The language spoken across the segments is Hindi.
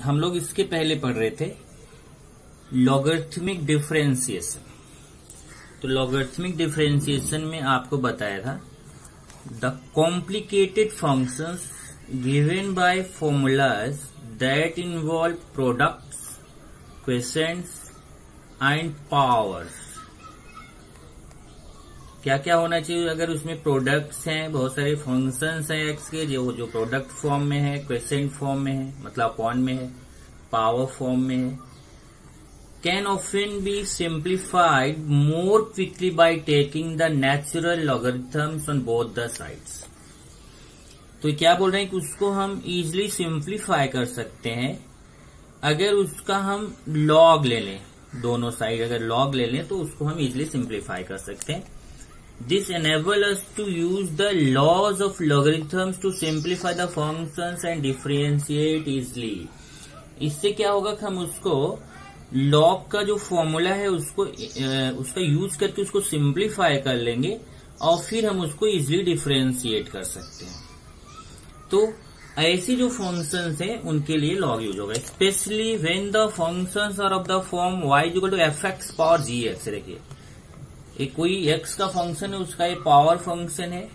हम लोग इसके पहले पढ़ रहे थे लॉगरिथमिक डिफरेंशिएशन। तो लॉगरिथमिक डिफरेंशिएशन में आपको बताया था the complicated functions given by formulas that involve products, quotients and powers. क्या क्या होना चाहिए अगर उसमें प्रोडक्ट्स हैं, बहुत सारे फंक्शंस हैं एक्स के जो प्रोडक्ट फॉर्म में है, क्वोशिएंट फॉर्म में है मतलब अपॉन में है, पावर फॉर्म में है। Can often be simplified more quickly by taking the natural logarithms on both the sides. तो क्या बोल रहे हैं कि उसको हम इजिली सिंप्लीफाई कर सकते हैं अगर उसका हम लॉग ले लें, दोनों साइड अगर लॉग ले लें तो उसको हम इजिली सिंप्लीफाई कर सकते हैं। This enable us to use the laws of logarithms to simplify the functions and differentiate easily। इससे क्या होगा कि हम उसको log का जो फॉर्मूला है उसका यूज करके उसको सिंप्लीफाई कर लेंगे और फिर हम उसको इजिली डिफरेंशिएट कर सकते हैं। तो ऐसी जो फंक्शंस हैं उनके लिए लॉग यूज होगा, specially when the functions are of the form y equal to fx power gx। देखिए एक कोई x का फंक्शन है, उसका एक पावर फंक्शन है।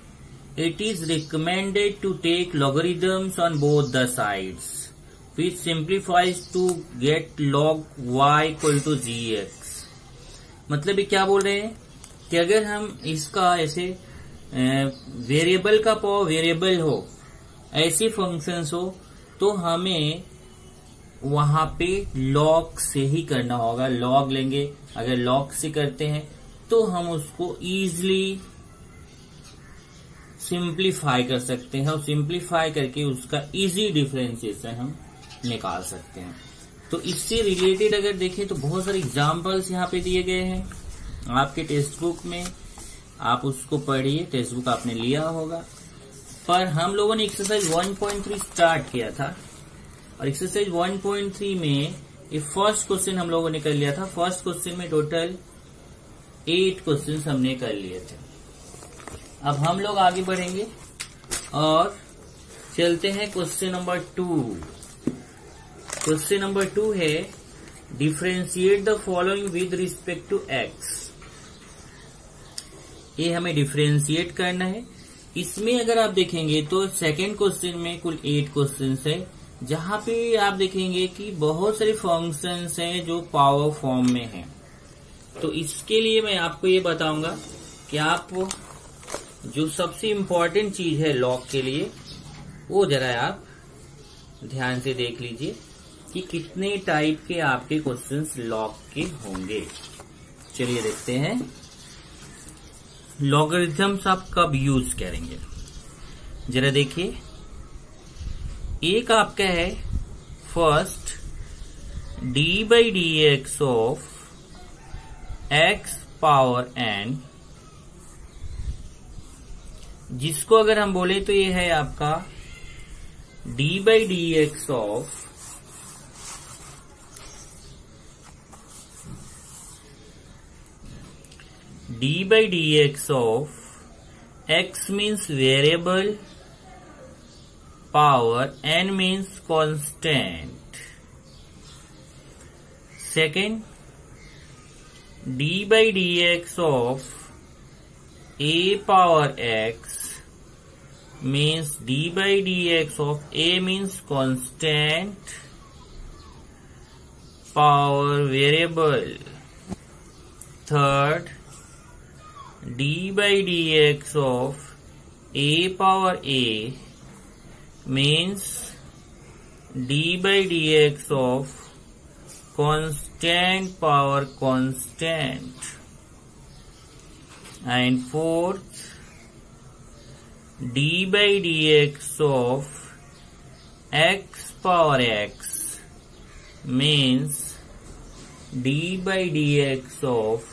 It is recommended to take logarithms on both the sides which simplifies to get log y equal to gx। मतलब ये क्या बोल रहे हैं कि अगर हम इसका ऐसे वेरिएबल का पावर वेरिएबल हो, ऐसे फंक्शंस हो, तो हमें वहां पे log से ही करना होगा। log लेंगे, अगर log से करते हैं तो हम उसको इजिली सिंप्लीफाई कर सकते हैं और सिंप्लीफाई करके उसका इजी डिफरेंशिएशन हम निकाल सकते हैं। तो इससे रिलेटेड अगर देखें तो बहुत सारे एग्जांपल्स यहाँ पे दिए गए हैं आपके टेक्स्ट बुक में, आप उसको पढ़िए। टेक्स्ट बुक आपने लिया होगा, पर हम लोगों ने एक्सरसाइज 1.3 स्टार्ट किया था और एक्सरसाइज 1.3 में ये फर्स्ट क्वेश्चन हम लोगों ने कर लिया था। फर्स्ट क्वेश्चन में टोटल 8 क्वेश्चन हमने कर लिए थे। अब हम लोग आगे बढ़ेंगे और चलते हैं क्वेश्चन नंबर 2। क्वेश्चन नंबर 2 है differentiate the following with respect to x. ये हमें डिफरेंशिएट करना है। इसमें अगर आप देखेंगे तो सेकेंड क्वेश्चन में कुल 8 क्वेश्चन है, जहां पे आप देखेंगे कि बहुत सारे फंक्शंस हैं जो पावर फॉर्म में हैं। तो इसके लिए मैं आपको ये बताऊंगा कि आप जो सबसे इम्पोर्टेंट चीज है लॉग के लिए वो जरा आप ध्यान से देख लीजिए कि कितने टाइप के आपके क्वेश्चंस लॉग के होंगे। चलिए देखते हैं लॉगरिथम्स आप कब यूज करेंगे। जरा देखिए, एक आपका है first d/dx of x power n, जिसको अगर हम बोले तो ये है आपका d/dx of x means variable, power n means constant। second d/dx of a power x means d/dx of a means constant, power variable। third d/dx of a power a means d/dx of constant power constant। and fourth d/dx of x power x means d/dx of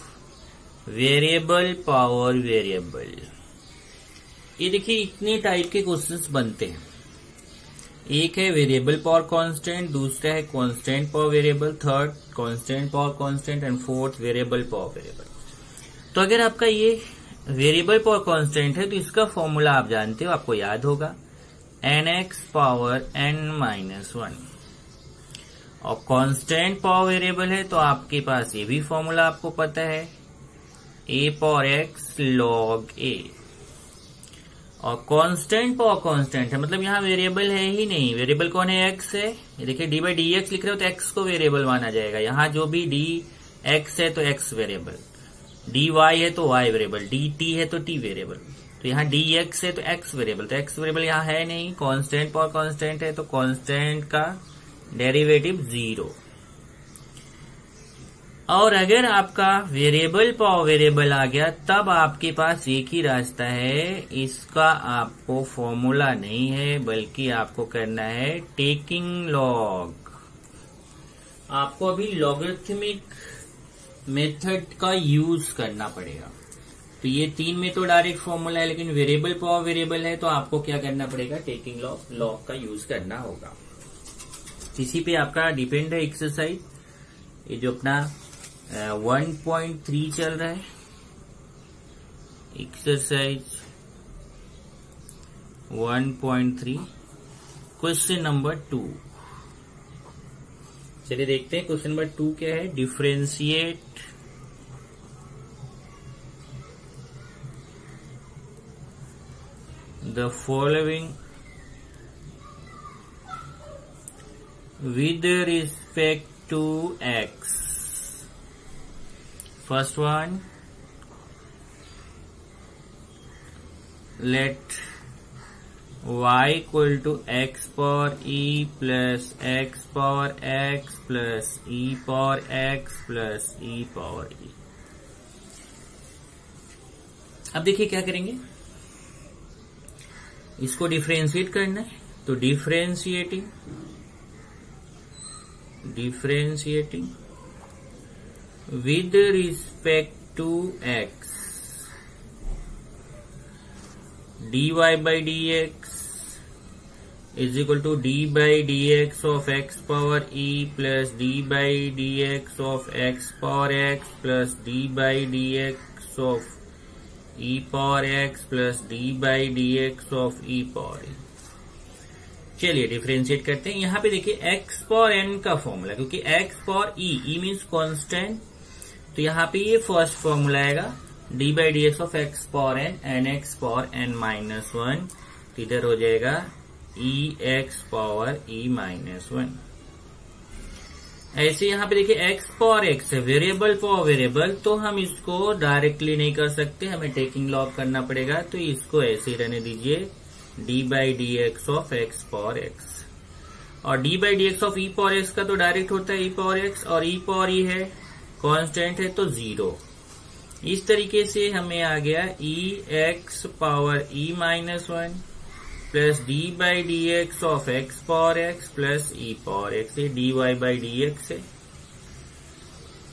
variable power variable. ये देखिए इतने टाइप के क्वेश्चंस बनते हैं। एक है वेरिएबल पावर कांस्टेंट, दूसरा है constant power variable, third constant power constant and fourth variable power variable. तो अगर आपका ये वेरिएबल पावर कांस्टेंट है तो इसका फॉर्मूला आप जानते हो, आपको याद होगा nx पावर n-1। और कांस्टेंट पावर वेरिएबल है तो आपके पास ये भी फॉर्मूला आपको पता है, a power x log a। और कांस्टेंट पावर कांस्टेंट है, मतलब यहाँ वेरिएबल है ही नहीं। वेरिएबल कौन है? x है। ये देखिए डी बाई डी एक्स लिख रहे हो तो x को वेरिएबल माना जाएगा। यहाँ जो भी डी एक्स है तो x वेरिएबल, डी वाई है तो y वेरिएबल, डी टी है तो t वेरिएबल। तो यहाँ डी एक्स है तो x वेरिएबल, तो x वेरिएबल यहाँ है नहीं। कांस्टेंट पावर कांस्टेंट है तो कांस्टेंट का डेरिवेटिव 0। और अगर आपका वेरिएबल पावर वेरिएबल आ गया तब आपके पास एक ही रास्ता है, इसका आपको फॉर्मूला नहीं है बल्कि आपको करना है टेकिंग लॉग। आपको अभी लॉगरिथमिक मेथड का यूज करना पड़ेगा। तो ये 3 में तो डायरेक्ट फॉर्मूला है, लेकिन वेरिएबल पावर वेरिएबल है तो आपको क्या करना पड़ेगा? टेकिंग लॉग का यूज करना होगा। इसी पे आपका डिपेंड है एक्सरसाइज। ये जो अपना 1.3 चल रहा है, एक्सरसाइज 1.3 क्वेश्चन नंबर 2। चलिए देखते हैं क्वेश्चन नंबर 2 क्या है। Differentiate the following with respect to x. First one, let y equal to x power e plus x power x plus e power x plus e power e। अब देखिए क्या करेंगे, इसको डिफरेंशिएट करना है। तो differentiating with respect to x, dy by dx is equal to d by dx of x power e plus d by dx of x power x plus d by dx of e power x plus d by dx of e power e। चलिए डिफरेंशिएट करते हैं। यहाँ पे देखिए x पावर n का फॉर्मूला, क्योंकि x power e means constant, तो यहाँ पे ये फर्स्ट फॉर्मूला आएगा d by D x of x power n n x power n minus 1। इधर हो जाएगा e x power e minus 1। ऐसे यहाँ पे देखिए x पावर x है, वेरिएबल पावर वेरिएबल, तो हम इसको डायरेक्टली नहीं कर सकते, हमें टेकिंग लॉग करना पड़ेगा। तो इसको ऐसे ही रहने दीजिए, d by D x of x power x। और d by D x of e power x का तो डायरेक्ट होता है e पावर x, और e पावर e है कांस्टेंट है तो 0। इस तरीके से हमें आ गया e x power e minus 1 plus d by D x of x power x plus e power x, dy by D x है।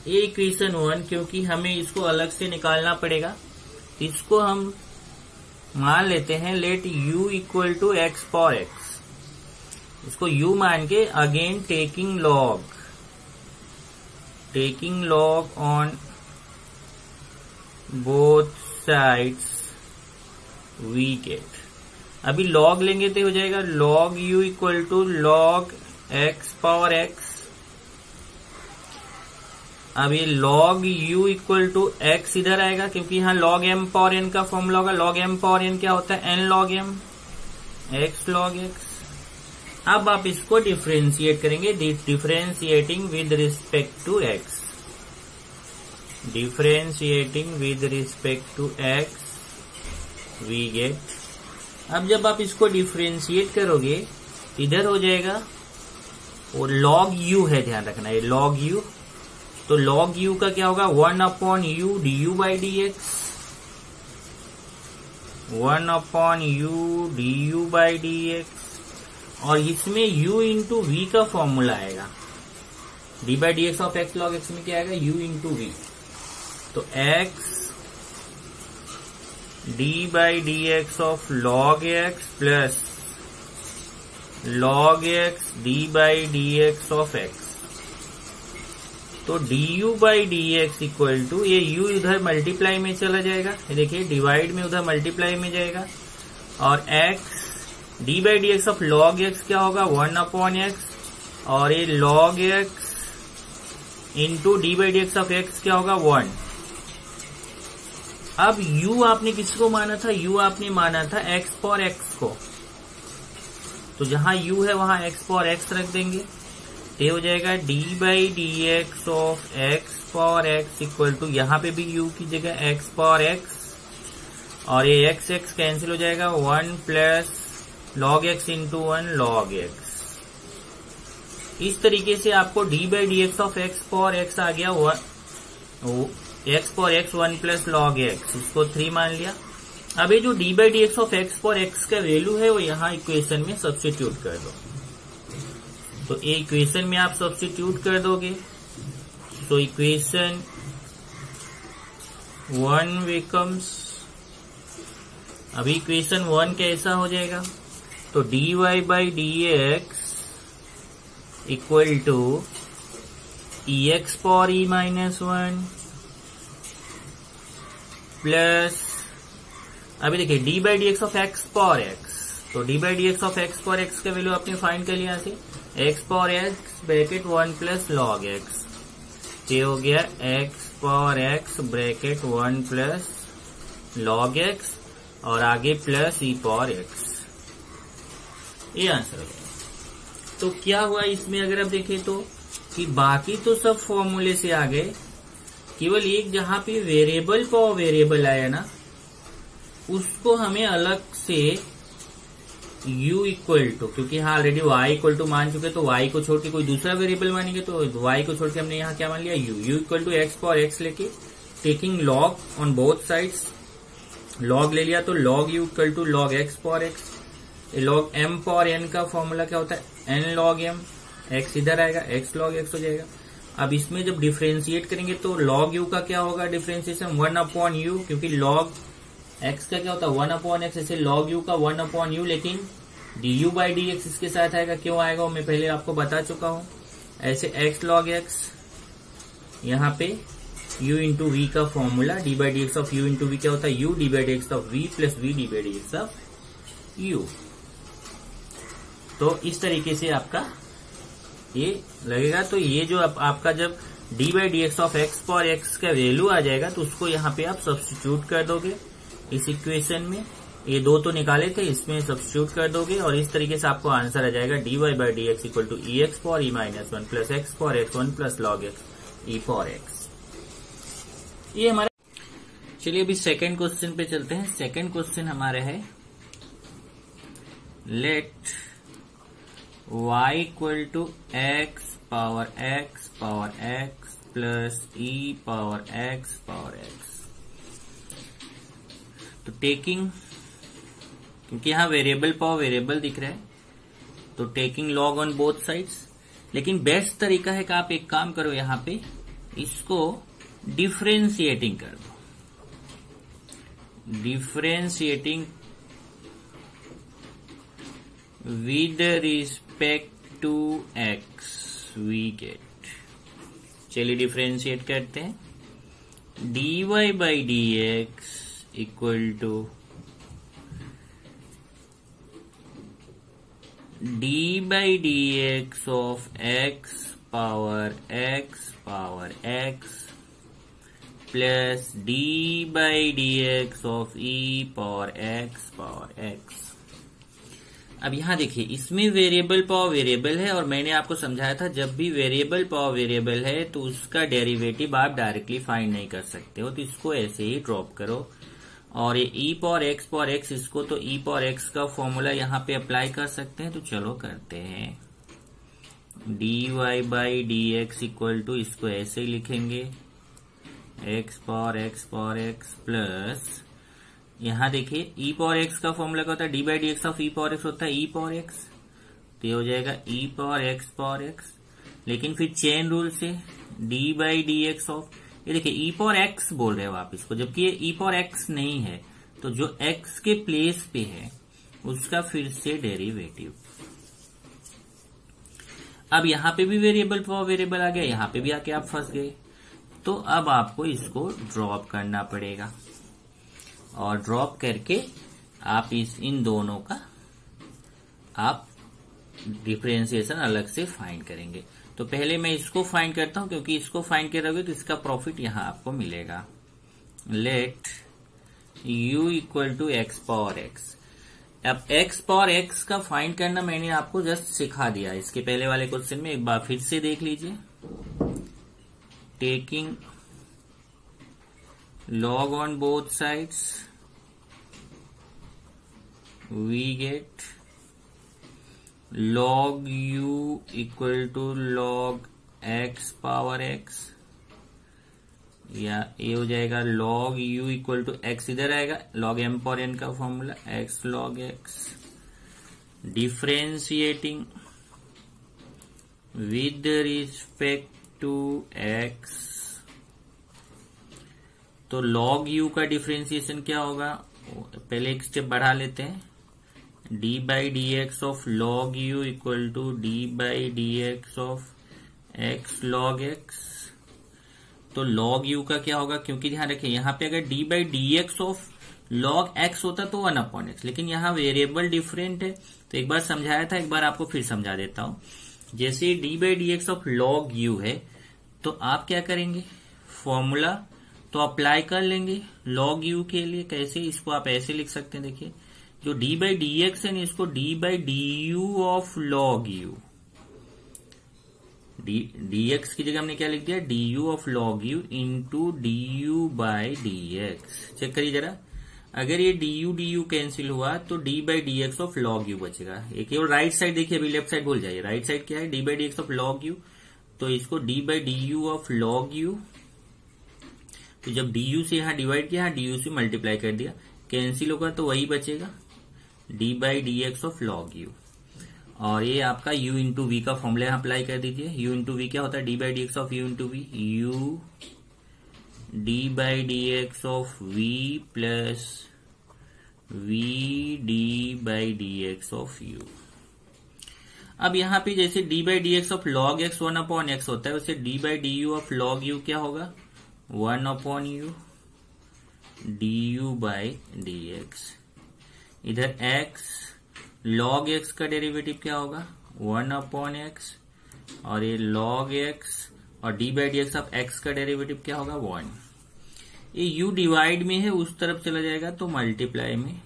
ये इक्वेशन 1, क्योंकि हमें इसको अलग से निकालना पड़ेगा, इसको हम मान लेते हैं let u equal to x power x। इसको u मान के again taking log on both sides we get. अभी लॉग लेंगे तो हो जाएगा log u equal to log x power x। अब ये log u equal to x इधर आएगा, क्योंकि यहाँ log m पावर n का फॉर्मूला होगा। log m पावर n क्या होता है? n log m x log x। अब आप इसको डिफरेंशिएट करेंगे, differentiating with respect to x, differentiating with respect to x we get. अब जब आप इसको डिफरेंशिएट करोगे इधर हो जाएगा, और log u है, ध्यान रखना है log u। तो log u का क्या होगा? 1 upon u du by D x, 1 upon u du by D x. और इसमें u इंटू v का फॉर्मूला आएगा, d by D x of x log x में क्या आएगा? u into v। तो x d by D x of log x plus log x d by D x of x। तो du by D x equal to, ये u उधर मल्टीप्लाई में चला जाएगा, ये देखिए डिवाइड में उधर मल्टीप्लाई में जाएगा, और x d by D x of log x क्या होगा? 1 अपॉन x और ये log x into D by D x of x क्या होगा 1। अब u आपने किसको माना था, u आपने माना था x फॉर x को, तो जहां u है वहां x फॉर x रख देंगे। ये हो जाएगा d by D x of x for x equal to, यहां पे भी u की जगह x फॉर x, और ये x x कैंसिल हो जाएगा 1 plus log x into 1 log x। इस तरीके से आपको D by D x of x for X आ गया x for x 1 plus log X, इसको 3 मान लिया। अब ये जो D by D x of x for x का वैल्यू है वो यहाँ इक्वेशन में सब्स्टिट्यूट कर दो। तो ये इक्वेशन में आप सब्स्टिट्यूट कर दोगे तो इक्वेशन 1 बिकम्स, अभी इक्वेशन 1 कैसा हो जाएगा, तो d y by D x equal to e x for e minus 1 plus, अभी देखिए d by D x of x for x, तो d by D x of x for x का वैल्यू आपने फाइंड कर लिया से x for x bracket 1 plus log x, ये हो गया x for x bracket 1 plus log x और आगे प्लस ई फॉर एक्स, ये आंसर है। तो क्या हुआ इसमें अगर आप देखें तो कि बाकी तो सब फॉर्मूले से आ गए, केवल एक जहां पे वेरिएबल पावर वेरिएबल आया ना उसको हमें अलग से u इक्वल टू, क्योंकि हाँ ऑलरेडी y इक्वल टू मान चुके तो y को छोड़ के कोई दूसरा वेरिएबल मानेंगे, तो y को छोड़ के हमने यहाँ क्या मान लिया u equal to x for x लेके taking log on both sides, log ले लिया तो log u equal to log x for x, log m for n का फॉर्मूला क्या होता है n log m, x इधर आएगा x log x हो जाएगा। अब इसमें जब डिफरेंशिएट करेंगे तो log u का क्या होगा डिफरेंशिएशन 1 अपॉन u, क्योंकि log x का क्या होता है 1 अपॉन x, ऐसे log u का 1 अपॉन u, लेकिन du बाई डी एक्स इसके साथ आएगा, क्यों आएगा वो मैं पहले आपको बता चुका हूं। ऐसे x log x यहाँ पे u इंटू वी का formula d by D x of u into v क्या होता है u d by D x of v plus v d by D x of u। तो इस तरीके से आपका ये लगेगा। तो ये जो आपका जब D by D x of x for x का वैल्यू आ जाएगा तो उसको यहाँ पे आप सब्स्टिट्यूट कर दोगे इस इक्वेशन में, ये दो तो निकाले थे इसमें सब्स्टिट्यूट कर दोगे और इस तरीके से आपको आंसर आ जाएगा d y by D x equal to e x for e minus 1 plus x for x 1 plus log x e for x. ये हमारा, चलिए अभी सेकेंड क्वेश्चन पे चलते हैं। सेकेंड क्वेश्चन हमारा है let y equal to x power x plus e power x power x। तो टेकिंग, क्योंकि यहाँ वेरिएबल पावर वेरिएबल दिख रहा है तो taking log on both sides, लेकिन बेस्ट तरीका है कि आप एक काम करो यहाँ पे इसको डिफरेंशिएटिंग कर दो, differentiating with respect to x we get, चलिए डिफरेंशिएट करते हैं dy by D x equal to d by D x of x power x plus d by D x of e power x. अब यहां देखिए इसमें वेरिएबल पावर वेरिएबल है और मैंने आपको समझाया था जब भी वेरिएबल पावर वेरिएबल है तो उसका डेरिवेटिव आप डायरेक्टली फाइंड नहीं कर सकते हो, तो इसको ऐसे ही ड्रॉप करो और ये ई पावर एक्स इसको तो ई पावर एक्स का फॉर्मूला यहाँ पे अप्लाई कर सकते हैं। तो चलो करते हैं d y by D x equal to, इसको ऐसे ही लिखेंगे एक्स पावर एक्स प्लस यहाँ देखिए ई पावर एक्स का फॉर्मूला क्या होता है D by D x of e power x होता है ई पावर एक्स, तो ये हो जाएगा ई पावर एक्स, लेकिन फिर चेन रूल से D by D x of, ये देखिए ई पावर एक्स बोल रहे हो आप इसको, जबकि ये ई पावर एक्स नहीं है, तो जो एक्स के प्लेस पे है उसका फिर से डेरिवेटिव। अब यहाँ पे भी वेरिएबल पावर वेरिएबल आ गया, यहाँ पे भी आके आप फंस गए, तो अब आपको इसको ड्रॉप करना पड़ेगा और ड्रॉप करके आप इन दोनों का आप डिफरेंशिएशन अलग से फाइंड करेंगे। तो पहले मैं इसको फाइंड करता हूं, क्योंकि इसको फाइंड करोगे तो इसका प्रॉफिट यहां आपको मिलेगा। Let u equal to x power x. अब एक्स पावर एक्स का फाइंड करना मैंने आपको जस्ट सिखा दिया। इसके पहले वाले क्वेश्चन में एक बार फिर से देख लीजिए। Taking log on both sides, we get log u equal to log x power x, या ये हो जाएगा log u equal to x, इधर आएगा log m पावर n का formula x log x। Differentiating with respect to x, तो log u का डिफरेंशिएशन क्या होगा, पहले एक स्टेप बढ़ा लेते हैं। d by D x of log u equal to d by D x of x log x। तो log u का क्या होगा, क्योंकि ध्यान रखिए यहाँ पे अगर d by D x of log x होता तो 1 अपॉन x, लेकिन यहाँ वेरिएबल डिफरेंट है। तो एक बार समझाया था, एक बार आपको फिर समझा देता हूं। जैसे d by D x of log u है, तो आप क्या करेंगे, फॉर्मूला तो अप्लाई कर लेंगे log u के लिए। कैसे, इसको आप ऐसे लिख सकते हैं, देखिए जो d बाई डी एक्स है, इसको d by d u of log u, d x की जगह हमने क्या लिख दिया, d u of log u into d u by D x. Check करिए जरा, अगर ये डी यू कैंसिल हुआ तो d by D x of log u बचेगा। ये केवल राइट साइड देखिए, अभी लेफ्ट साइड भूल जाइए। राइट साइड क्या है, d by D x of log u, तो इसको d by d u of log u, तो जब du से यहां डिवाइड किया, du से मल्टीप्लाई कर दिया, कैंसिल होगा तो वही बचेगा d by D x of log u। और ये आपका u इंटू वी का फॉर्मूला यहां अप्लाई कर दीजिए। u इंटू वी क्या होता है, d by D x of u into v, u d by D x of v plus v d by D x of u। अब यहां पे जैसे d by D x of log x 1 upon x होता है, वैसे d by d u of log u क्या होगा, 1 upon U D u by D x. इधर x log x का डेरिवेटिव क्या होगा, 1 अपॉन x, और ये log x और d by D x of x का डेरिवेटिव क्या होगा, 1। ये u डिवाइड में है, उस तरफ चला जाएगा तो मल्टीप्लाई में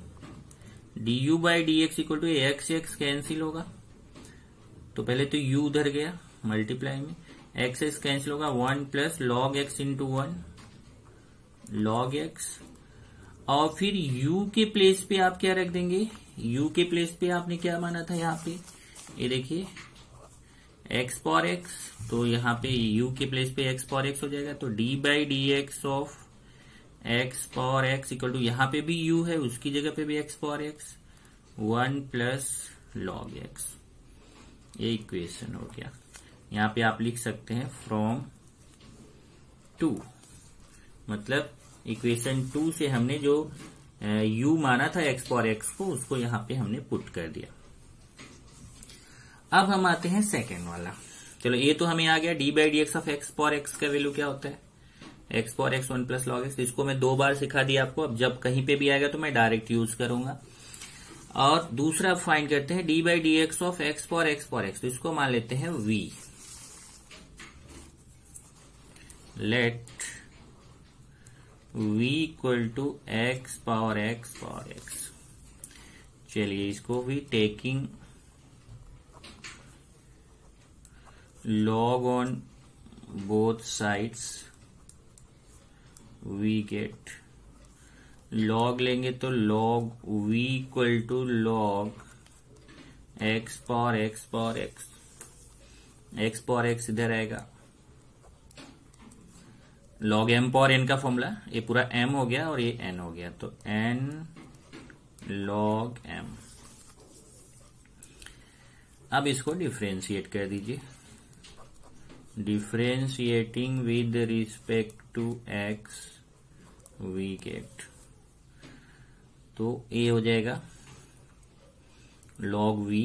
d u by D x equal to x x cancel होगा, तो पहले तो u उधर गया मल्टीप्लाई में, एक्स एक्स कैंसिल होगा, 1 plus log x into 1 log x। और फिर u के प्लेस पे आप क्या रख देंगे, u के प्लेस पे आपने क्या माना था, यहाँ पे ये देखिए x पावर x, तो यहाँ पे u के प्लेस पे x पावर x हो जाएगा, तो d by D x of x power x equal to, यहाँ पे भी u है, उसकी जगह पे भी x power x, 1 plus log x। ये इक्वेशन हो गया। यहाँ पे आप लिख सकते हैं फ्रॉम 2, मतलब इक्वेशन 2 से हमने जो u माना था x पावर x को, उसको यहाँ पे हमने पुट कर दिया। अब हम आते हैं सेकेंड वाला। चलो ये तो हमें आ गया, d by D x of x power x का वैल्यू क्या होता है, x power x 1 plus log x। इसको मैं 2 बार सिखा दिया आपको, अब जब कहीं पे भी आएगा तो मैं डायरेक्ट यूज करूंगा। और दूसरा फाइंड करते हैं d by D x of x power x, तो इसको मान लेते हैं v। Let v equal to x power x। चलिए इसको भी taking log on both sides, we get log लेंगे तो log v equal to log x power x, x power x इधर आएगा, log m पावर n का फॉर्मूला, ये पूरा m हो गया और ये n हो गया, तो n log m। अब इसको डिफरेंशिएट कर दीजिए, differentiating with respect to x we get, तो ये हो जाएगा log v,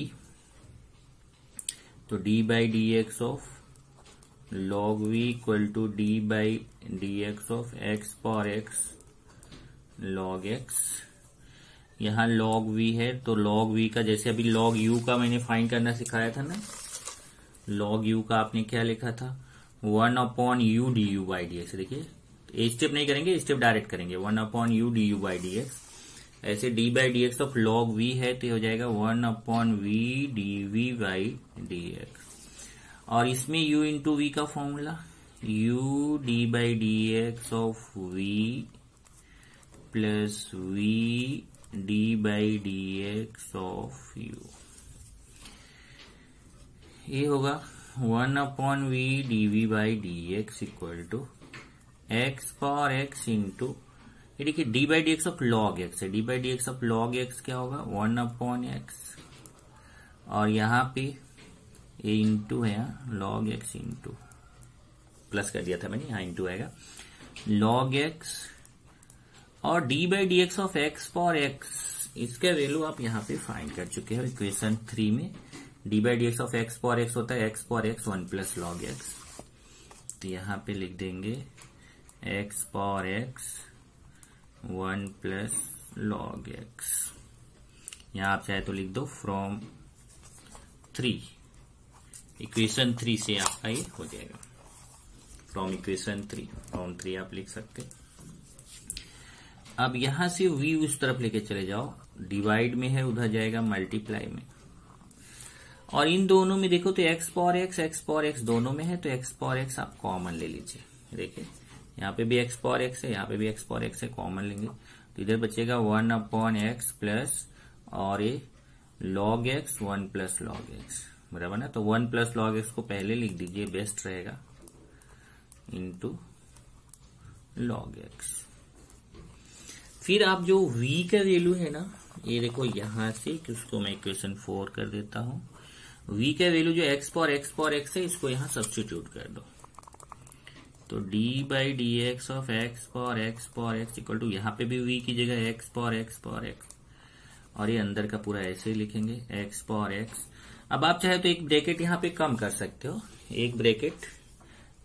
तो d by D x of log v equal to d by D x of x power x log x। यहाँ log v है, तो log v का जैसे अभी log u का मैंने फाइंड करना सिखाया था ना, log u का आपने क्या लिखा था 1/u du/dx। देखिए ए स्टेप नहीं करेंगे, स्टेप डायरेक्ट करेंगे 1/u du/dx। ऐसे d/dx ऑफ log v है तो ये हो जाएगा 1/v dv/dx। और इसमें u इंटू v का formula u d/dx of v plus v d/dx of u, ये होगा 1/v dv/dx equal to x power x into, ये देखिए d/dx ऑफ log x है, d/dx ऑफ log x क्या होगा 1/x, और यहाँ पे ये इंटू है log x इंटू, प्लस कर दिया था मैंने, यहाँ इंटू आएगा log x, और d/dx of x power x, इसका वैल्यू आप यहाँ पे फाइंड कर चुके हो इक्वेशन 3 में। d/dx of x power x होता है x power x 1 plus log x, तो यहाँ पे लिख देंगे x power x 1 plus log x। यहाँ आप चाहे तो लिख दो फ्रॉम 3, इक्वेशन 3 से आपका ये हो जाएगा, फ्रॉम इक्वेशन 3, फ्रॉम 3 आप लिख सकते। अब यहां से v उस तरफ लेके चले जाओ, डिवाइड में है उधर जाएगा मल्टीप्लाई में, और इन दोनों में देखो तो x पावर x दोनों में है, तो x पावर x आप कॉमन ले लीजिए। देखिए यहाँ पे भी x पावर x है, यहाँ पे भी x पावर x है, कॉमन लेंगे तो इधर बचेगा 1/x प्लस, और ये log x 1 plus log x, बराबर ना। तो 1 प्लस log x को पहले लिख दीजिए, बेस्ट रहेगा, इंटू log x। फिर आप जो v का वैल्यू है ना, ये देखो यहां से कि उसको मैं इक्वेशन 4 कर देता हूं। v का वैल्यू जो x पावर x है, इसको यहां सब्स्टिट्यूट कर दो, तो d/dx of x power x equal to, यहाँ पे भी v की जगह x पावर x, और ये अंदर का पूरा ऐसे ही लिखेंगे x पावर x। अब आप चाहे तो एक ब्रैकेट यहाँ पे कम कर सकते हो, एक ब्रैकेट,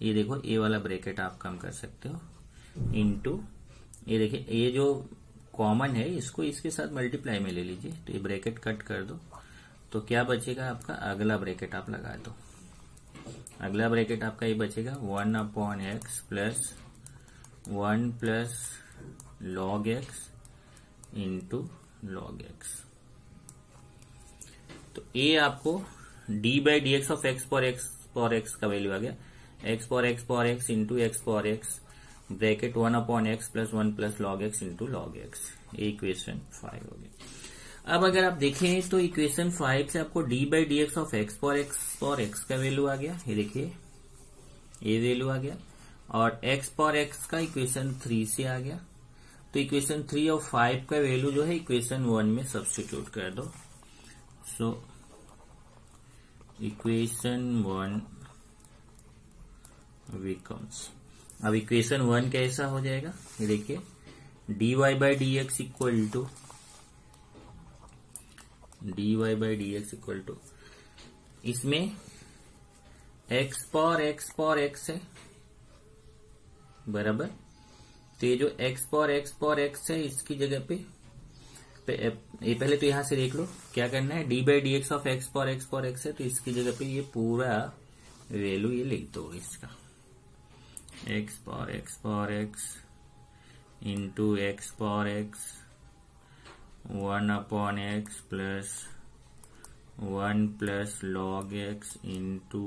ये देखो ये वाला ब्रैकेट आप कम कर सकते हो, इंटू ये देखिए ये जो कॉमन है इसको इसके साथ मल्टीप्लाई में ले लीजिए, तो ये ब्रैकेट कट कर दो, तो क्या बचेगा आपका, अगला ब्रैकेट आप लगा दो, अगला ब्रैकेट आपका ये बचेगा 1/x plus 1 plus log x into log x। तो ये आपको d/dx of x power x का वैल्यू आ गया, x power x into x power x bracket 1/x plus 1 plus log x into log x, ये इक्वेशन 5 हो गया। अब अगर आप देखें तो इक्वेशन 5 से आपको d/dx of x power x का वैल्यू आ गया, ये देखिए ये वैल्यू आ गया, और x पावर x का इक्वेशन 3 से आ गया, तो इक्वेशन 3 और 5 का वैल्यू जो है इक्वेशन 1 में सब्स्टिट्यूट कर दो। सो इक्वेशन 1 बिकम्स, अब इक्वेशन 1 कैसा हो जाएगा, ये देखिए dy/dx इक्वल टू इसमें x पावर x है, बराबर, तो ये जो x पावर x है इसकी जगह पे ये पहले तो यहां से देख लो क्या करना है, d/dx of x power x है, तो इसकी जगह पे ये पूरा वैल्यू ये लिख दो इसका, x power x into x power x 1/x plus 1 plus log x into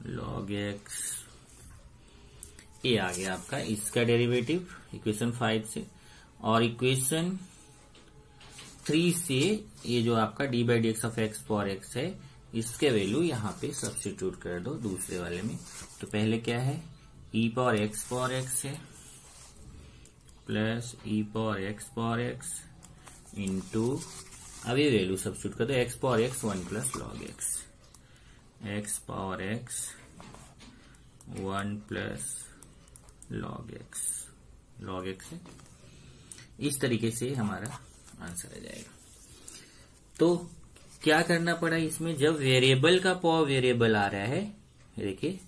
log x, ये आ गया आपका इसका डेरिवेटिव इक्वेशन 5 से। और इक्वेशन 3 से ये जो आपका d/dx of x power x है, इसके वैल्यू यहाँ पे सब्स्टिट्यूट कर दो दूसरे वाले में। तो पहले क्या है, e पावर x है plus e power x into, अब ये वैल्यू सब्स्टिट्यूट कर दो, x power x 1 plus log x power x 1 plus log x है। इस तरीके से हमारा आंसर आ जाएगा। तो क्या करना पड़ा इसमें, जब वेरिएबल का पावर वेरिएबल आ रहा है, देखिए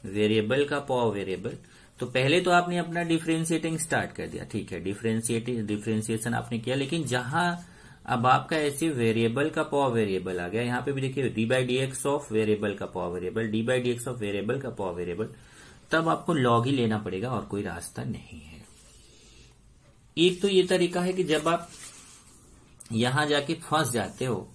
वेरिएबल का पावर वेरिएबल, तो पहले तो आपने अपना डिफरेंशिएटिंग स्टार्ट कर दिया, ठीक है, डिफरेंशिएशन आपने किया, लेकिन जहां अब आपका ऐसे वेरिएबल का पावर वेरिएबल आ गया, यहाँ पे भी देखिए d by D x of variable का power variable, d by D x of variable का पावर वेरिएबल, तब आपको लॉग ही लेना पड़ेगा और कोई रास्ता नहीं है। एक तो ये तरीका है कि जब आप यहां जाके फंस जाते हो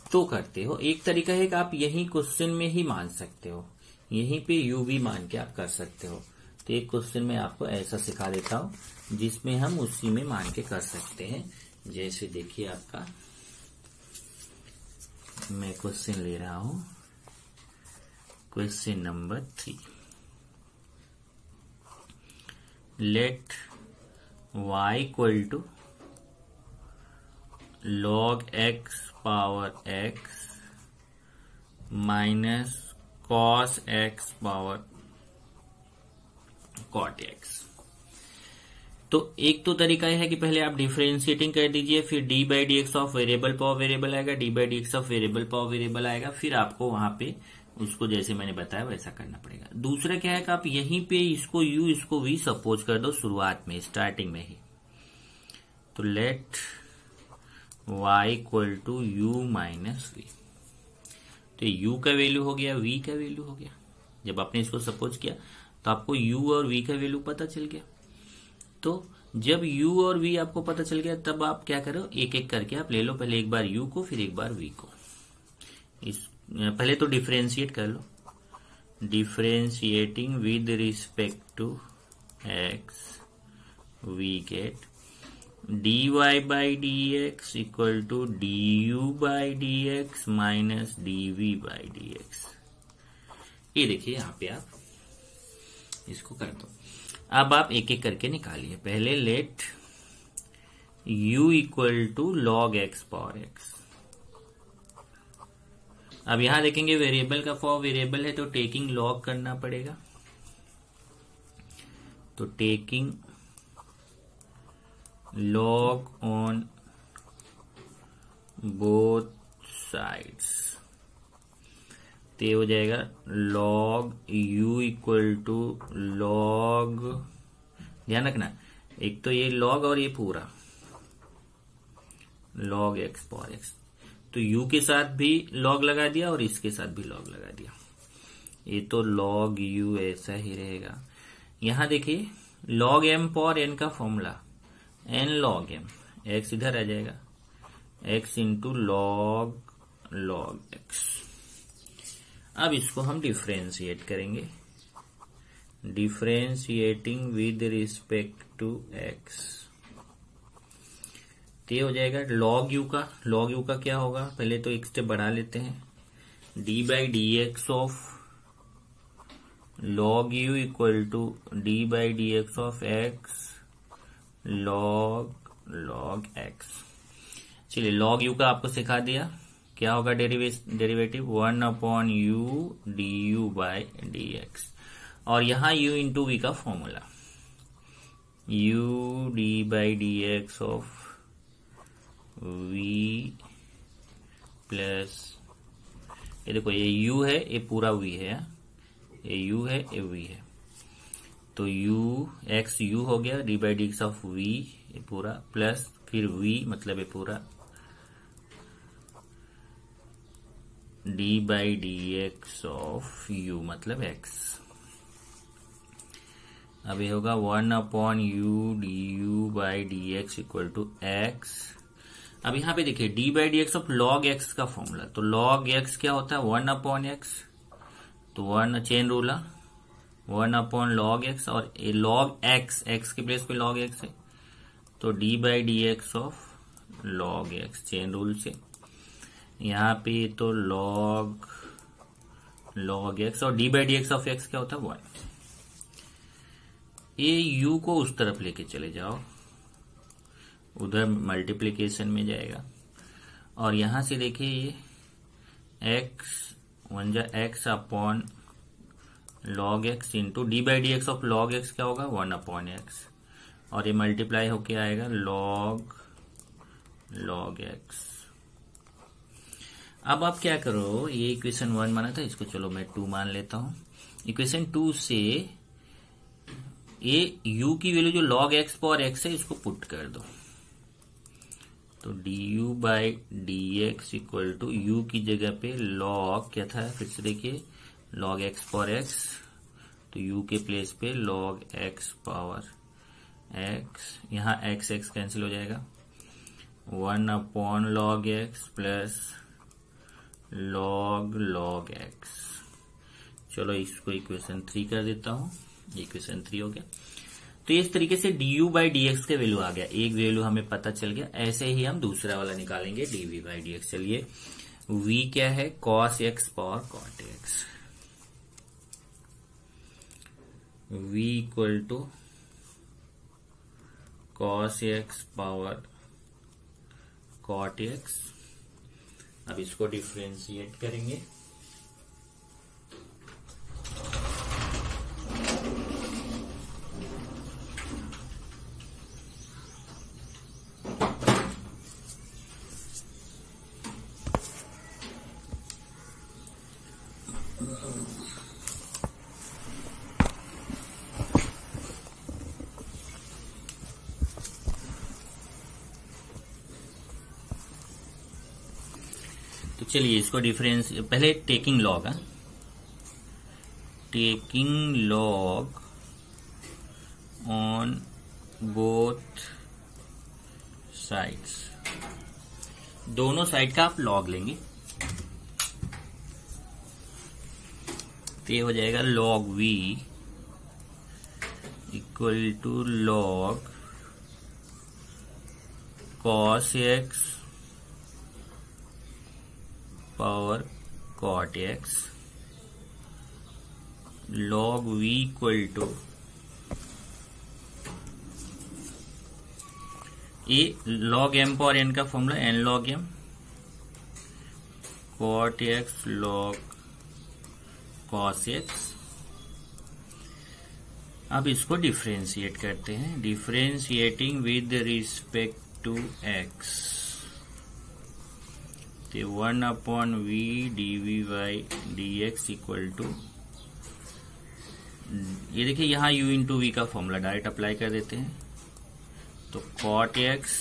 तो करते हो, एक तरीका है कि आप यही क्वेश्चन में ही मान सकते हो, यहीं पे यू भी मान के आप कर सकते हो। तो एक क्वेश्चन में आपको ऐसा सिखा देता हूं जिसमें हम उसी में मान के कर सकते हैं। जैसे देखिए आपका मैं क्वेश्चन ले रहा हूं, question number 3, let y equal to log x power x minus cos x power cot x। तो एक तो तरीका यह है कि पहले आप डिफरेंशिएटिंग कर दीजिए, फिर d by D x of variable power variable आएगा, d by D x of variable power variable आएगा, फिर आपको वहां पे उसको जैसे मैंने बताया वैसा करना पड़ेगा। दूसरा क्या है कि आप यहीं पे इसको u इसको v सपोज कर दो शुरुआत में, स्टार्टिंग में ही। तो let y equal to u minus v, तो u का वैल्यू हो गया, v का वैल्यू हो गया। जब आपने इसको सपोज किया तो आपको u और v का वैल्यू पता चल गया। तो जब u और v आपको पता चल गया तब आप क्या करो, एक एक करके आप ले लो, पहले एक बार u को फिर एक बार v को। पहले तो डिफरेंशिएट कर लो, differentiating with respect to x we get dy by D x equal to du by D x minus dv by D x. ये देखिए यहाँ पे आप इसको कर दो। अब आप एक एक करके निकालिए। पहले let u equal to log x power x। अब यहां देखेंगे वेरिएबल का पावर वेरिएबल है तो टेकिंग लॉग करना पड़ेगा। तो taking log on both sides, तो हो जाएगा log u equal to log, ध्यान रखना एक तो ये log और ये पूरा log x पावर x, तो u के साथ भी log लगा दिया और इसके साथ भी log लगा दिया। ये तो log u ऐसा ही रहेगा। यहां देखिए log m पावर n का formula n log m, x इधर आ जाएगा, x इंटू log x। अब इसको हम डिफरेंशिएट करेंगे, differentiating with respect to x। तो ये हो जाएगा log u का क्या होगा, पहले तो एक स्टेप बढ़ा लेते हैं, d by D x of log u equal to d by D x of x log x। चलिए log u का आपको सिखा दिया, क्या होगा derivative 1 upon u du by D x, और यहां u इंटू v का formula u d by D x of v plus, ये देखो ये u है, ये पूरा v है, ये u है, ये v है, तो x u हो गया, D by D x of v ये पूरा प्लस फिर v मतलब ये पूरा d by D x of u मतलब x। अब ये होगा 1 upon u du by D x equal to x। अब यहाँ पे देखिए d by D x of log x का फॉर्मूला, तो log x क्या होता है 1 अपॉन x, तो 1 chain rule 1 upon log x, और ये log x के प्लेस पे log x है, तो d by D x of log x chain rule से। यहाँ पे तो log x और d by D x of x क्या होता है 1। ये u को उस तरफ लेके चले जाओ, उधर मल्टीप्लिकेशन में जाएगा, और यहां से देखिए ये x upon log x into D by D x of log x क्या होगा 1 अपॉन x, और ये मल्टीप्लाई होके आएगा log x। अब आप क्या करो, ये इक्वेशन 1 माना था, इसको चलो मैं 2 मान लेता हूं। इक्वेशन 2 से ये u की वैल्यू जो log x पावर x है इसको पुट कर दो, तो du by D x equal to u की जगह पे log क्या था, फिर से देखिए log x पावर x, तो u के प्लेस पे log x पावर x, यहाँ x x कैंसिल हो जाएगा, 1 upon log x plus log x। चलो इसको इक्वेशन 3 कर देता हूं, इक्वेशन 3 हो गया। तो इस तरीके से du बाई डी एक्स का वैल्यू आ गया, एक वैल्यू हमें पता चल गया। ऐसे ही हम दूसरा वाला निकालेंगे dv बाई डी एक्स। चलिए v क्या है, cos x power cot x, v equal to cos x power cot x। अब इसको डिफरेंशिएट करेंगे, तो चलिए इसको डिफरेंस, पहले टेकिंग लॉग है, taking log on both sides, दोनों साइड का आप लॉग लेंगे, तो ये हो जाएगा log v equal to log cos x power cot x, log v equal to ये log m पावर n का formula n log m cot x log cos x। अब इसको डिफरेंशिएट करते हैं, differentiating with respect to x, तो 1 upon v dv by D x equal to, ये देखिए यहाँ u इंटू वी का फॉर्मूला डायरेक्ट अप्लाई कर देते हैं, तो cot x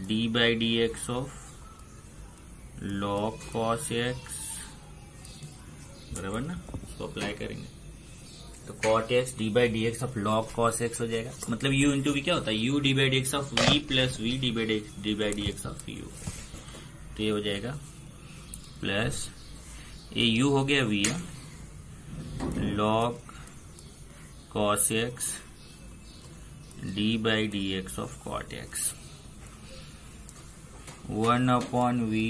d by D x of log cos x, बराबर ना, इसको अप्लाई करेंगे तो cot x d by D x of log cos x हो जाएगा। मतलब u इंटू वी क्या होता है, u d by D x of v plus v d by D x of u, तो ये हो जाएगा प्लस ये u हो गया v log cos x d by D x of cot x, 1 upon v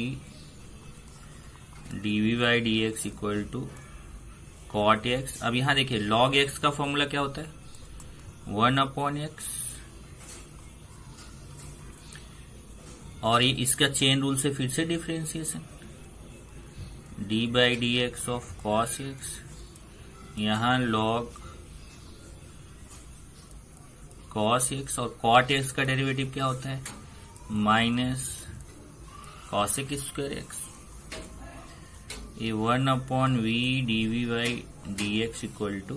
dv by D x equal to cot x। अब यहां देखिए log x का फॉर्मूला क्या होता है, 1 अपॉन x, और ये इसका चेन रूल से फिर से differentiation, d by D x of cos x, यहां log cos x, और cot x का डेरिवेटिव क्या होता है, minus cos x square x, ये 1 upon v dv by D x equal to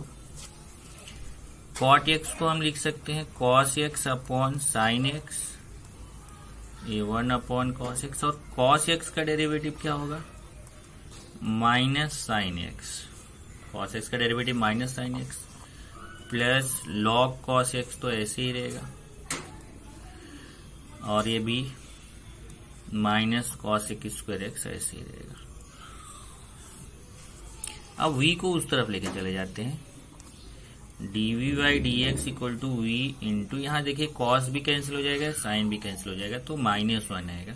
cot x को हम लिख सकते हैं cos x upon sin x, ये 1 अपॉन cos x, और cos x का डेरिवेटिव क्या होगा, minus sin x, cos x का derivative minus sin x plus log cos x, तो ऐसे ही रहेगा, और ये भी minus cos x square x ऐसे ही रहेगा। अब v को उस तरफ लेके चले जाते हैं, dv by D x equal to v into, यहाँ देखिए cos भी कैंसिल हो जाएगा, sin भी कैंसिल हो जाएगा, तो -1 आएगा,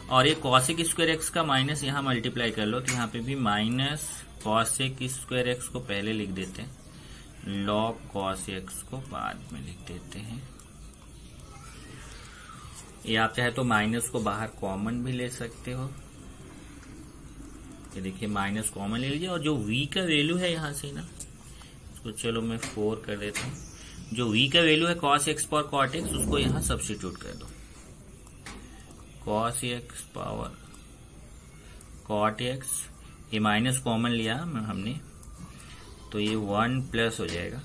और ये cos स्क्वायर x का माइनस यहाँ मल्टीप्लाई कर लो, तो यहाँ पे भी माइनस cos स्क्वायर x को पहले लिख देते हैं, log cos x को बाद में लिख देते हैं। ये आप चाहे तो माइनस को बाहर कॉमन भी ले सकते हो, ये देखिए माइनस कॉमन ले लीजिए, और जो v का वैल्यू है यहाँ से ना, इसको चलो मैं 4 कर देता हूँ, जो v का वैल्यू है cos x power cot x, उसको यहाँ सब्स्टिट्यूट कर दो, cos x power cot x, ये माइनस कॉमन लिया हमने, तो ये 1 प्लस हो जाएगा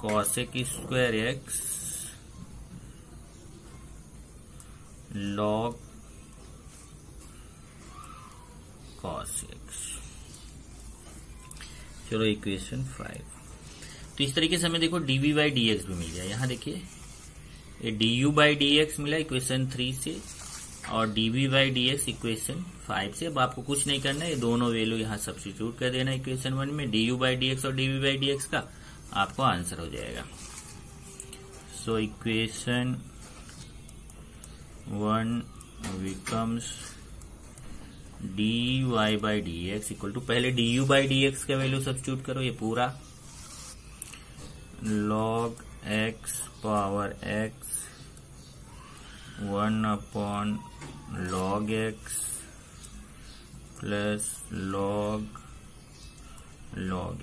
cosec square x log cos x. चलो इक्वेशन 5। तो इस तरीके से हमें देखो डीवी बाई डी एक्स भी मिल गया। यहां देखिए ये d u by D x मिला इक्वेशन 3 से और DV by D x equation 5 से। अब आपको कुछ नहीं करना है, ये दोनों वैल्यू यहां सब्स्टिट्यूट कर देना इक्वेशन 1 में। D u by D x और डीवी बाई डी एक्स का आपको आंसर हो जाएगा। So equation 1 becomes d y by D x equal to, पहले d u by D x का वैल्यू सब्स्टिट्यूट करो, ये पूरा log x power x 1 upon log x plus log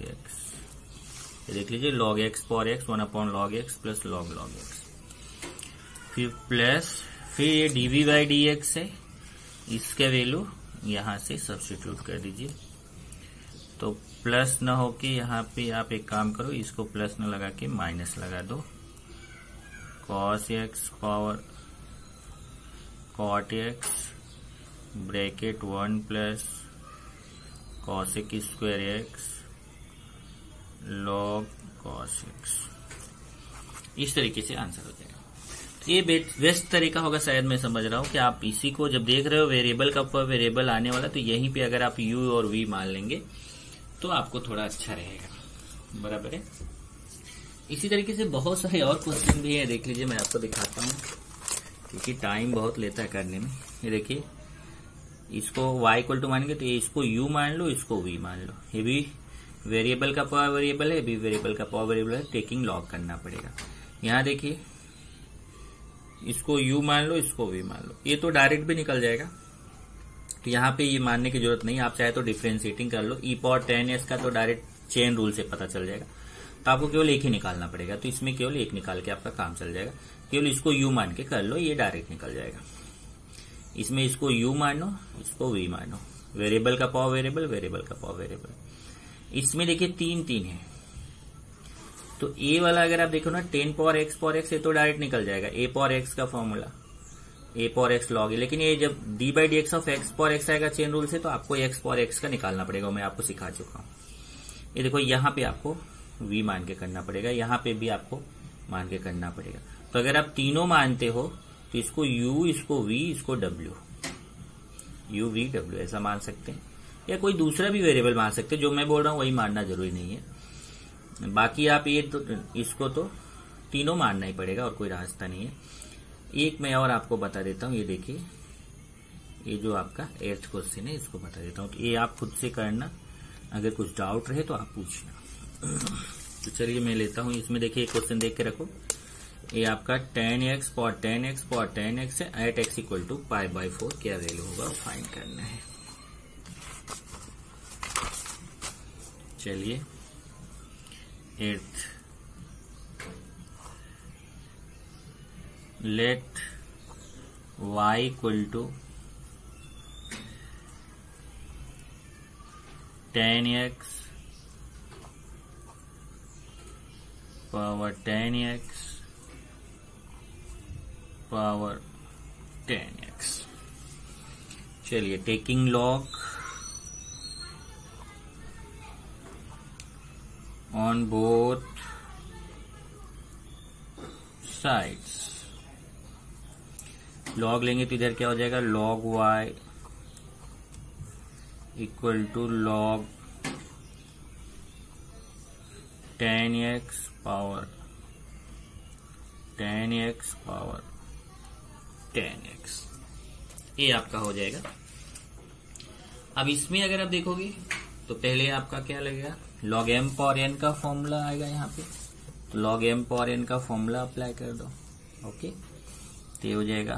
x. देख लीजिए log x power x 1 upon log x plus log x, फिर प्लस, फिर ये डीवी बाई डी एक्स है, इसका वैल्यू यहां से सब्स्टिट्यूट कर दीजिए। तो प्लस न होके यहाँ पे आप एक काम करो, इसको प्लस न लगा के माइनस लगा दो। Cos x power cot x bracket 1 plus cosec square x log cos x. इस तरीके से आंसर हो जाएगा। ये बेस्ट तरीका होगा शायद, मैं समझ रहा हूं कि आप इसी को जब देख रहे हो वेरिएबल का ऊपर वेरिएबल आने वाला, तो यहीं पे अगर आप u और v मान लेंगे तो आपको थोड़ा अच्छा रहेगा। बराबर है। इसी तरीके से बहुत सारे और क्वेश्चन भी है, देख लीजिए मैं आपको दिखाता हूं क्योंकि टाइम बहुत लेता है करने में। ये देखिए इसको y इक्वल टू मानेंगे तो ये इसको u मान लो, इसको v मान लो। ये भी वेरिएबल का पावर वेरिएबल है, भी वेरिएबल का पावर वेरिएबल है, टेकिंग लॉग करना पड़ेगा। यहाँ देखिए इसको u मान लो, इसको v मान लो, ये तो डायरेक्ट भी निकल जाएगा। तो यहाँ पे ये मानने की जरूरत नहीं, आप चाहे तो डिफरेंशिएटिंग कर लो। e पावर 10s का तो डायरेक्ट चेन रूल से पता चल जाएगा, तो आपको केवल एक ही निकालना पड़ेगा। तो इसमें केवल एक निकाल के आपका काम चल जाएगा। केवल इसको u मान के कर लो, ये डायरेक्ट निकल जाएगा। इसमें इसको u मानो, इसको v मानो, वेरिएबल का पावर वेरिएबल, वेरिएबल का पावर वेरिएबल। इसमें देखिए 3 है, तो a वाला अगर आप देखो ना 10 पावर x, ये तो डायरेक्ट निकल जाएगा। a पावर x का formula a power x log है, लेकिन ये जब d by D x of x power x आएगा चेन रूल से, तो आपको x पावर x का निकालना पड़ेगा। मैं आपको सिखा चुका हूं। ये देखो यहाँ पे आपको v मान के करना पड़ेगा, यहाँ पे भी आपको मान के करना पड़ेगा। तो अगर आप तीनों मानते हो तो इसको u, इसको v, इसको w, u v w ऐसा मान सकते हैं, या कोई दूसरा भी वेरिएबल मान सकते हैं। जो मैं बोल रहा हूँ वही मानना जरूरी नहीं है। बाकी आप ये तो इसको तो तीनों मानना ही पड़ेगा और कोई रास्ता नहीं है। एक मैं और आपको बता देता हूँ, ये देखिए ये जो आपका 8th क्वेश्चन है इसको बता देता हूँ। तो ये आप खुद से करना, अगर कुछ डाउट रहे तो आप पूछना। तो चलिए मैं लेता हूँ। इसमें देखिए क्वेश्चन देख के रखो। ये आपका 10x power 10x power 10x है, एट x इक्वल टू π/4 क्या वैल्यू होगा फाइंड करना है। चलिए 8th, let y equal to 10x power 10x power 10x। चलिए taking log on both sides. Log लेंगे तो इधर क्या हो जाएगा, log y equal to log 10x power 10x power 10x, ये आपका हो जाएगा। अब इसमें अगर आप देखोगे तो पहले आपका क्या लगेगा, log m पावर n का फॉर्मूला आएगा यहाँ पे। तो log m पावर n का फॉर्मूला अप्लाई कर दो। ओके, तो ये हो जाएगा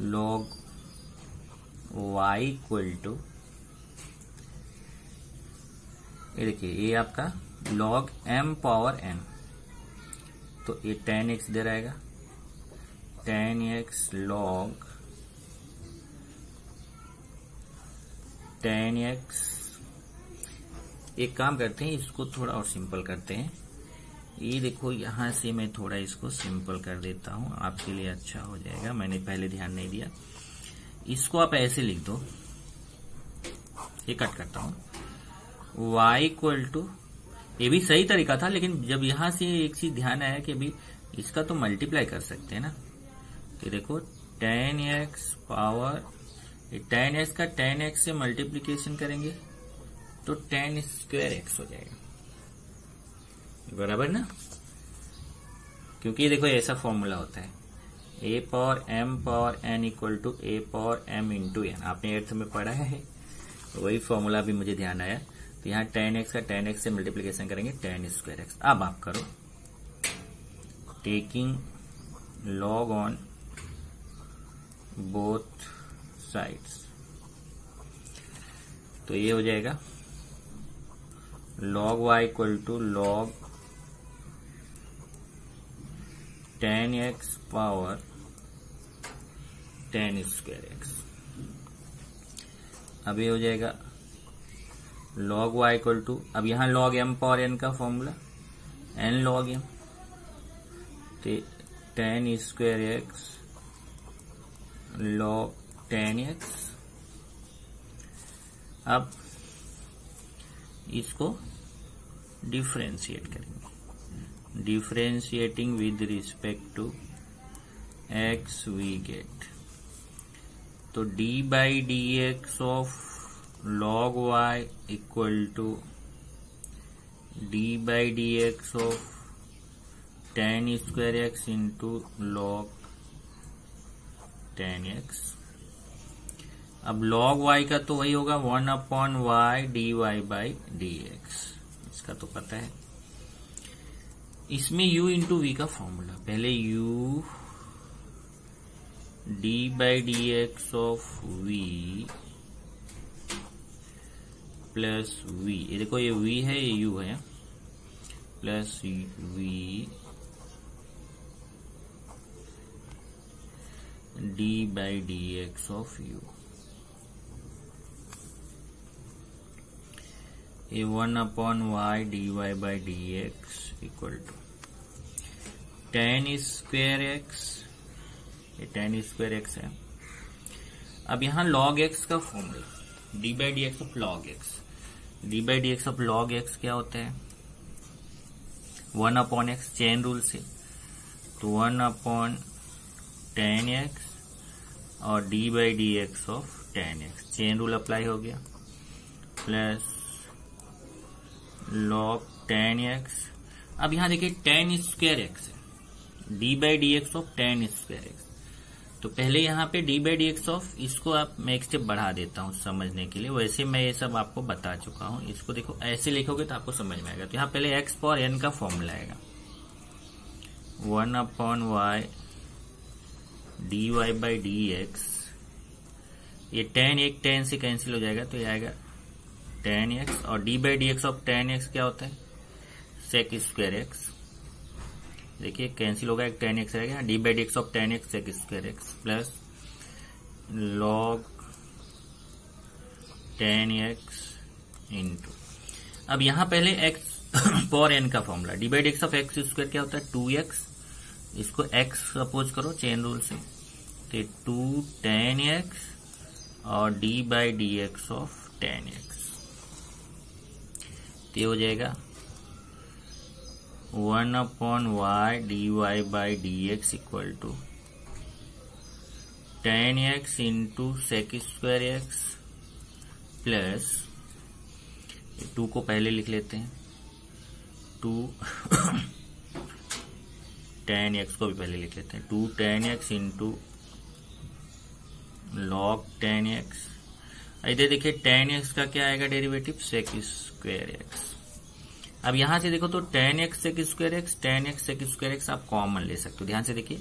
log y इक्वल टू, ये देखिए ये आपका log m पावर n, तो ये 10x इधर आएगा, 10x log 10x। एक काम करते हैं, इसको थोड़ा और सिंपल करते हैं। ये देखो यहां से मैं थोड़ा इसको सिंपल कर देता हूं, आपके लिए अच्छा हो जाएगा, मैंने पहले ध्यान नहीं दिया। इसको आप ऐसे लिख दो, ये कट करता हूं, y इक्वल टू, ये भी सही तरीका था, लेकिन जब यहां से एक चीज ध्यान आया कि अभी इसका तो मल्टीप्लाई कर सकते हैं ना, तो देखो tan x power, tan x का tan x से मल्टीप्लीकेशन करेंगे तो tan स्क्वायर x हो जाएगा, बराबर ना, क्योंकि ये देखो ऐसा फॉर्मूला होता है, a power m power n equal to a power m into n, आपने 8th में पढ़ा है, वही फॉर्मूला भी मुझे ध्यान आया। तो यहाँ tan x का tan x से मल्टीप्लीकेशन करेंगे tan स्क्वायर x। अब आप करो taking log on both sides, तो ये हो जाएगा log y equal to log tan x power tan square x। अब ये हो जाएगा log y इक्वल टू, अब यहां log m पावर n का फॉर्मूला n log m, तो tan square x log tan x। अब इसको डिफरेंशिएट करेंगे, differentiating with respect to x we get, तो d by D x of log y equal to d by D x of tan square x into log tan x। अब log y का तो वही होगा 1 upon y dy by D x, इसका तो पता है। इसमें u इंटू v का फॉर्मूला, पहले u d by D x of v plus v, ये देखो ये v है ये u है, plus v d by D x of u, ये 1 upon y dy by D x equal to tan square x, ये tan स्क्वायर x है। अब यहां log x का formula d by D x of log x, d by D x of log x क्या होता है 1 अपॉन x, चेन रूल से, तो 1 अपॉन tan x और d by D x of tan x, chain rule apply हो गया, प्लस log tan x। अब यहां देखिए tan स्क्वायर x है, d by D x of tan square x, तो पहले यहाँ पे d by D x of, इसको आप मैं एक स्टेप बढ़ा देता हूँ समझने के लिए, वैसे मैं ये सब आपको बता चुका हूँ, इसको देखो ऐसे लिखोगे तो आपको समझ में आएगा। तो यहाँ पहले x पावर n का फॉर्मूला आएगा 1 upon y dy by D x, ये tan एक tan से कैंसिल हो जाएगा, तो ये आएगा tan x, और d by D x of tan x क्या होता है sec स्क्वायर x, देखिए कैंसिल होगा, एक tan x रहेगा, d by D x of tan x sec square x plus log tan x into, अब यहां पहले x पावर n का formula, d by D x of x square क्या होता है 2x, इसको x सपोज करो चेन रूल से, तो 2 tan x और d by D x of tan x, तो ये हो जाएगा 1 upon y dy by D x equal to tan x into sec square x plus 2 को पहले लिख लेते हैं, 2 tan x को भी पहले लिख लेते हैं, 2 tan x into log tan x। इधर देखिए tan x का क्या आएगा डेरिवेटिव sec स्क्वायर x। अब यहां से देखो तो tan x sec square x, tan x sec square x आप कॉमन ले सकते हो, ध्यान से देखिए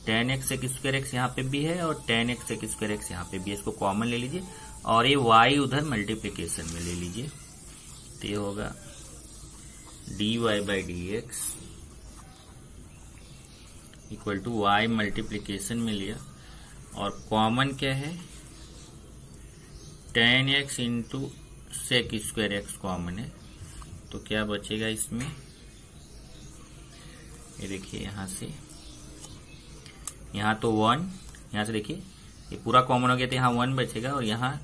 tan x sec square x यहाँ पे भी है और tan x sec square x यहाँ पे भी है, इसको कॉमन ले लीजिए और ये y उधर मल्टीप्लीकेशन में ले लीजिए, तो ये होगा dy by D x equal to y multiplication में लिया और कॉमन क्या है tan x into sec square x common है, तो क्या बचेगा इसमें ये देखिए यहाँ से, यहाँ तो 1, यहाँ से देखिए ये पूरा कॉमन हो गया तो यहाँ 1 बचेगा और यहाँ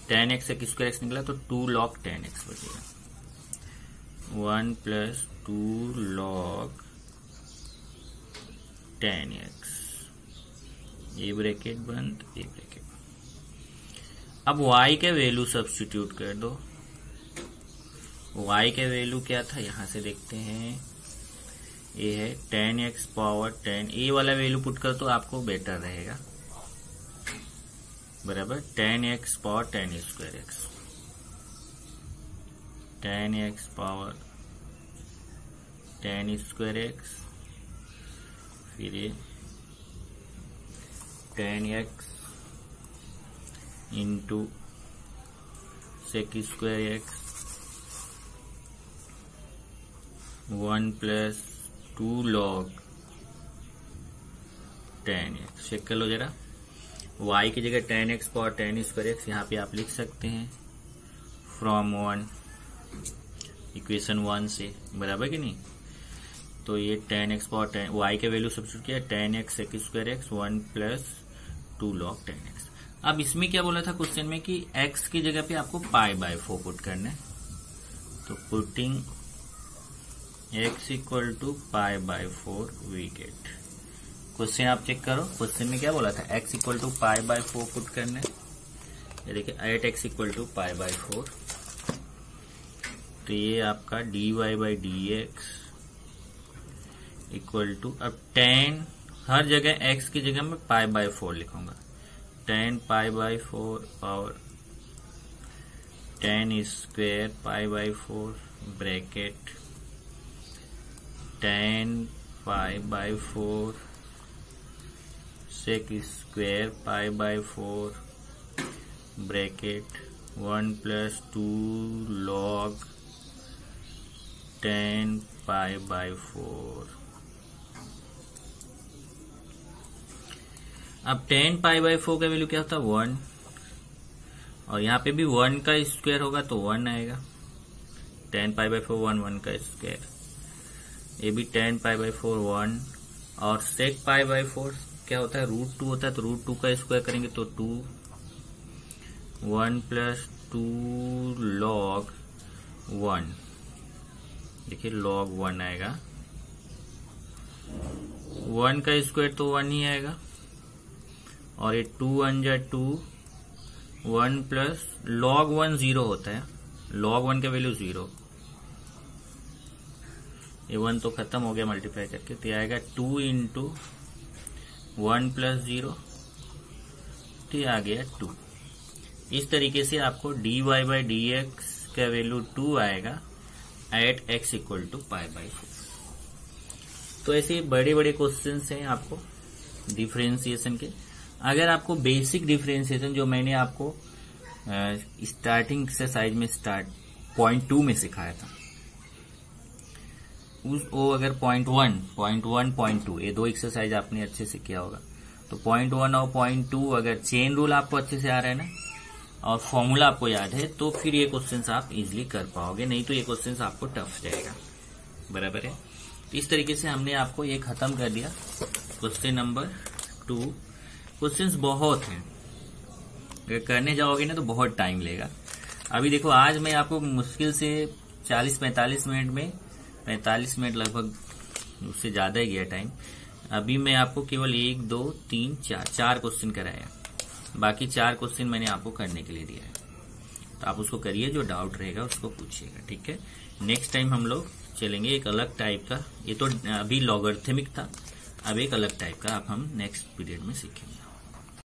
tan x एक स्क्वायर x निकला तो 2 log tan x बचेगा। 1 प्लस 2 log tan x, ये ब्रैकेट बंद, ये ब्रैकेट। अब y के वैल्यू सब्स्टिट्यूट कर दो। y के वैल्यू क्या था यहाँ से देखते हैं, ये है tan x पावर 10, ये वाला वैल्यू पुट कर तो आपको बेटर रहेगा, बराबर tan x power 10 square x, tan x power 10 square x, फिर ये tan x into sec square x, 1 plus 2 log tan x। Check कर लो जरा, y की जगह tan x power 10 square x यहाँ पे आप लिख सकते हैं फ्रॉम 1, इक्वेशन 1 से, बराबर कि नहीं। तो ये tan x पावर 10, y के वैल्यू सब्स्टिट्यूट किया, tan x sec square x 1 plus 2 log tan x। अब इसमें क्या बोला था क्वेश्चन में कि x की जगह पे आपको π/4 पुट करना है, तो putting x equal to π/4 we get. Question आप चेक करो, क्वेश्चन में क्या बोला था, x इक्वल टू π/4 पुट करना है। ये देखिए एट x इक्वल टू π/4, तो ये आपका dy/dx इक्वल टू, अब tan हर जगह x की जगह में π/4 लिखूंगा, tan π/4 power tan square π/4 bracket tan π/4 sec square π/4 bracket 1 plus 2 log tan π/4। अब tan π/4 का वैल्यू क्या होता है 1, और यहाँ पे भी 1 का स्क्वायर होगा तो 1 आएगा, tan π/4 1 का स्क्वायर, ये भी tan π/4 1, और sec π/4 क्या होता है √2 होता है, तो √2 का स्क्वायर करेंगे तो 2, 1 प्लस 2 log 1, देखिए log 1 आएगा, 1 का स्क्वायर तो 1 ही आएगा, और ये 2 1 जा 2, 1 प्लस log 1 0 होता है, log 1 का वैल्यू 0, ये 1 तो खत्म हो गया मल्टीप्लाई करके, तो आएगा 2 इंटू 1 प्लस 0, तो आ गया 2। इस तरीके से आपको dy/dx का वैल्यू 2 आएगा एट x इक्वल टू π/4। तो ऐसे बड़े बड़े क्वेश्चंस हैं आपको डिफरेंशिएशन के। अगर आपको बेसिक डिफरेंशिएशन जो मैंने आपको स्टार्टिंग एक्सरसाइज में पॉइंट 2 में सिखाया था, वो अगर पॉइंट 1, पॉइंट 2 ये 2 एक्सरसाइज आपने अच्छे से किया होगा, तो पॉइंट 1 और पॉइंट 2 अगर चेन रूल आपको अच्छे से आ रहा है ना, और फॉर्मूला आपको याद है, तो फिर ये क्वेश्चंस आप इजीली कर पाओगे, नहीं तो ये क्वेश्चंस आपको टफ जाएगा, बराबर है। तो इस तरीके से हमने आपको ये खत्म कर दिया क्वेश्चन नंबर 2। क्वेश्चंस बहुत हैं, अगर करने जाओगे ना तो बहुत टाइम लेगा। अभी देखो आज मैं आपको मुश्किल से 40-45 मिनट में, 45 मिनट लगभग, उससे ज्यादा ही गया टाइम। अभी मैं आपको केवल 1 2 3 4 क्वेश्चन कराया, बाकी 4 क्वेश्चन मैंने आपको करने के लिए दिया है, तो आप उसको करिए, जो डाउट रहेगा उसको पूछिएगा, ठीक है। नेक्स्ट टाइम हम लोग चलेंगे एक अलग टाइप का, ये तो अभी लॉगरिथमिक था, अब एक अलग टाइप का आप हम नेक्स्ट पीरियड में सीखेंगे।